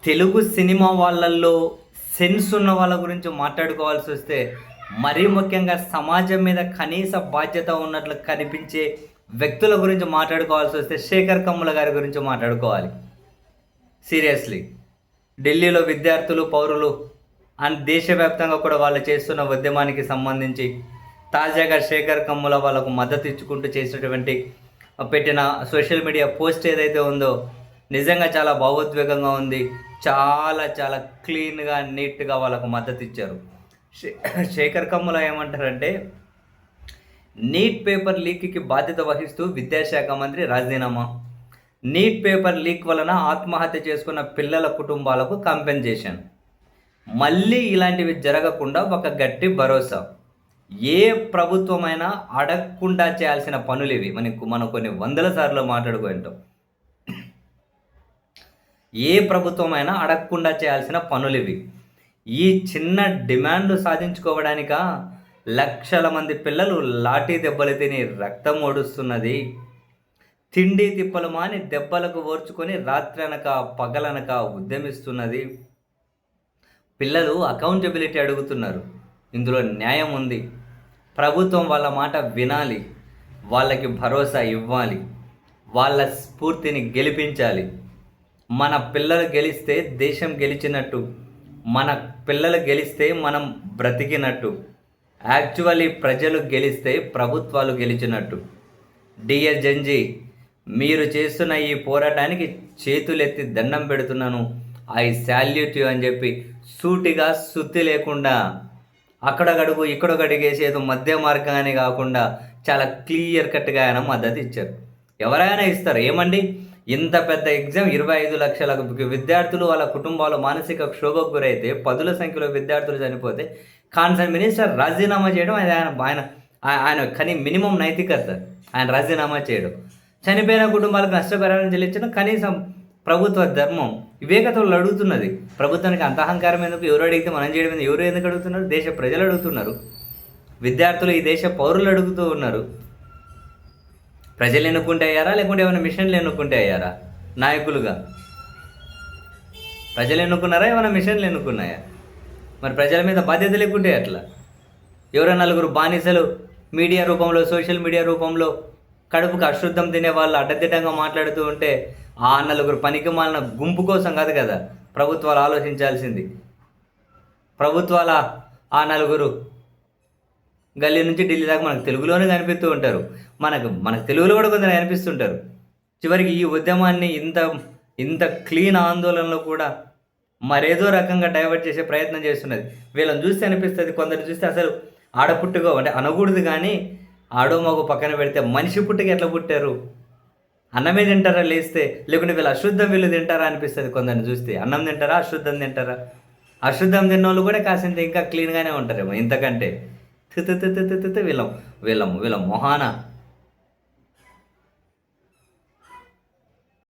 Telugu cinema వాళ్ళల్లో sense ఉన్న వాళ్ళ గురించి మాట్లాడుకోవాల్సి వస్తే మరీ ముఖ్యంగా సమాజం మీద కనీస బాధ్యత ఉన్నట్లు కనిపించే వ్యక్తుల గురించి మాట్లాడుకోవాల్సి వస్తే శేఖర్ కమ్ముల గారి గురించి మాట్లాడుకోవాలి. సీరియస్లీ, ఢిల్లీలో విద్యార్థులు, పౌరులు అండ్ దేశవ్యాప్తంగా కూడా వాళ్ళు చేస్తున్న ఉద్యమానికి సంబంధించి తాజాగా శేఖర్ కమ్ముల వాళ్ళకు మద్దతు ఇచ్చుకుంటూ చేసినటువంటి పెట్టిన సోషల్ మీడియా పోస్ట్ ఏదైతే ఉందో నిజంగా చాలా భావోద్వేగంగా ఉంది. చాలా చాలా క్లీన్గా, నీట్గా వాళ్ళకు మద్దతు ఇచ్చారు. శేఖర్ కమ్ముల ఏమంటారంటే, నీట్ పేపర్ లీక్కి బాధ్యత వహిస్తూ విద్యాశాఖ మంత్రి రాజీనామా, నీట్ పేపర్ లీక్ వలన ఆత్మహత్య చేసుకున్న పిల్లల కుటుంబాలకు కంపెన్సేషన్, మళ్ళీ ఇలాంటివి జరగకుండా ఒక గట్టి భరోసా. ఏ ప్రభుత్వమైనా అడగకుండా చేయాల్సిన పనులు ఇవి. మనం కొన్ని వందల సార్లు మాట్లాడుకుంటాం. ఏ ప్రభుత్వమైనా అడగకుండా చేయాల్సిన పనులు ఇవి. ఈ చిన్న డిమాండ్లు సాధించుకోవడానిక లక్షల మంది పిల్లలు లాఠీ దెబ్బలు తిని రక్తం ఓడుస్తున్నది. తిండి తిప్పలు మాని దెబ్బలకు ఓర్చుకొని రాత్రనక పగలనక ఉద్యమిస్తున్నది. పిల్లలు అకౌంటబిలిటీ అడుగుతున్నారు. ఇందులో న్యాయం ఉంది. ప్రభుత్వం వాళ్ళ మాట వినాలి, వాళ్ళకి భరోసా ఇవ్వాలి, వాళ్ళ స్ఫూర్తిని గెలిపించాలి. మన పిల్లలు గెలిస్తే దేశం గెలిచినట్టు, మన పిల్లలు గెలిస్తే మనం బ్రతికినట్టు, యాక్చువల్లీ ప్రజలు గెలిస్తే ప్రభుత్వాలు గెలిచినట్టు. డియర్ జంజీ, మీరు చేస్తున్న ఈ పోరాటానికి చేతులెత్తి దండం పెడుతున్నాను. ఐ శాల్యూట్ యూ అని చెప్పి సూటిగా సుత్తి లేకుండా అక్కడగడుగు ఇక్కడొకడిగేసి ఏదో మధ్య మార్గాన్ని కాకుండా చాలా క్లియర్ కట్గా ఆయన మద్దతు ఇచ్చారు. ఎవరైనా ఇస్తారు. ఏమండి, ఇంత పెద్ద ఎగ్జామ్ 25 లక్షల విద్యార్థులు వాళ్ళ కుటుంబాలు మానసిక క్షోభకు గురైతే 10ల సంఖ్యలో విద్యార్థులు చనిపోతే కాన్సర్న్ మినిస్టర్ రాజీనామా చేయడం ఆయన ఆయన కానీ మినిమం నైతికత. ఆయన రాజీనామా చేయడం, చనిపోయిన కుటుంబాలకు నష్టపరిహారం చెల్లించడం కనీసం ప్రభుత్వ ధర్మం. వివేకతలు అడుగుతున్నది. ప్రభుత్వానికి అంత అహంకారం ఎందుకు? ఎవరు అడిగితే మనం చేయడం ఎందుకు? ఎవరు ఎందుకు అడుగుతున్నారు? దేశ ప్రజలు అడుగుతున్నారు. విద్యార్థులు, ఈ దేశ పౌరులు అడుగుతూ ఉన్నారు. ప్రజలు ఎన్నుకుంటే అయ్యారా, లేకుంటే ఏమైనా మిషన్లు ఎన్నుకుంటే అయ్యారా నాయకులుగా? ప్రజలు ఎన్నుకున్నారా, ఏమైనా మిషన్లు ఎన్నుకున్నాయా? మరి ప్రజల మీద బాధ్యత లేకుంటే అట్లా ఎవరో నలుగురు బానిసలు మీడియా రూపంలో, సోషల్ మీడియా రూపంలో కడుపుకు అశుద్ధం తినే వాళ్ళు అడ్డదిడ్డంగా మాట్లాడుతూ ఉంటే ఆ నలుగురు పనికి మాలిన గుంపు కోసం కాదు కదా ప్రభుత్వాలు ఆలోచించాల్సింది. ప్రభుత్వాల ఆ నలుగురు గల్లీ నుంచి ఢిల్లీ దాకా మనకు తెలుగులోనే కనిపిస్తూ ఉంటారు. మనకు తెలుగులో కూడా కొందరు కనిపిస్తుంటారు. చివరికి ఈ ఉద్యమాన్ని ఇంత క్లీన్ ఆందోళనలో కూడా మరేదో రకంగా డైవర్ట్ చేసే ప్రయత్నం చేస్తున్నది. వీళ్ళని చూస్తే అనిపిస్తుంది, కొందరు చూస్తే అసలు ఆడపుట్టుగా అంటే అనకూడదు, కానీ ఆడో మగో పక్కన పెడితే మనిషి పుట్టుక ఎట్లా పుట్టారు? అన్నమే తింటారా లేస్తే, లేకుంటే వీళ్ళు అశుద్ధం వీళ్ళు తింటారా అనిపిస్తుంది కొందరిని చూస్తే. అన్నం తింటారా, అశుద్ధం తింటారా? అశుద్ధం తిన్న వాళ్ళు కూడా కాసింత ఇంకా క్లీన్గానే ఉంటారేమో ఇంతకంటే. వీళ్ళ మొహాన